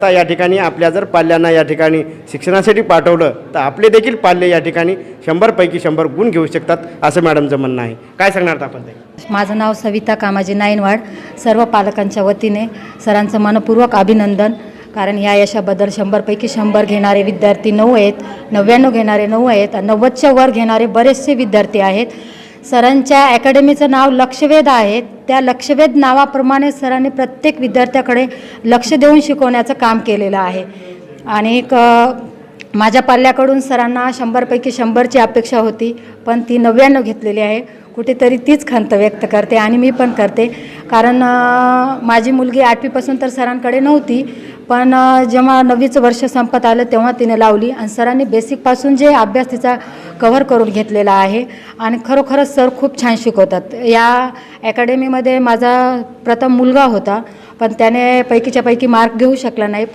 आता या ठिकाणी आपल्या जर पाल्यांना या ठिकाणी शिक्षणासाठी पाठवलं तर आपले देखील पाल्य या ठिकाणी 100 पैकी 100 गुण घेऊ शकतात असं मॅडमचं म्हणणं आहे. काय सांगणार आपण ते? माझं नाव सविता कामाजी नाईनवाड. सर्व पालकांच्या वतीने सरांचं मनपूर्वक अभिनंदन. कारण या यशाबद्दल 100 पैकी 100 घेणारे विद्यार्थी 9 आहेत, 99 घेणारे 9 आहेत आणि 90च्या वर घेणारे बरेचसे विद्यार्थी आहेत. सरांच्या अकॅडमीचं नाव लक्षवेध आहे. त्या लक्षवेध नावाप्रमाणे सरांनी प्रत्येक विद्यार्थ्याकडे लक्ष देऊन शिकवण्याचं काम केलेलं आहे. आणि माझ्या पाल्याकडून सरांना 100 पैकी 100ची अपेक्षा होती, पण ती 99 घेतलेली आहे. कुठेतरी तीच खंत व्यक्त करते आणि मी पण करते. कारण माझी मुलगी 8वीपासून तर सरांकडे नव्हती, पण जेव्हा 9वीचं वर्ष संपत आलं तेव्हा तिने लावली आणि सरांनी बेसिकपासून जे अभ्यास तिचा कव्हर करून घेतलेला आहे. आणि खरोखरच सर खूप छान शिकवतात. या अकॅडमीमध्ये माझा प्रथम मुलगा होता, पण त्याने पैकीच्या पैकी मार्क घेऊ शकला नाही.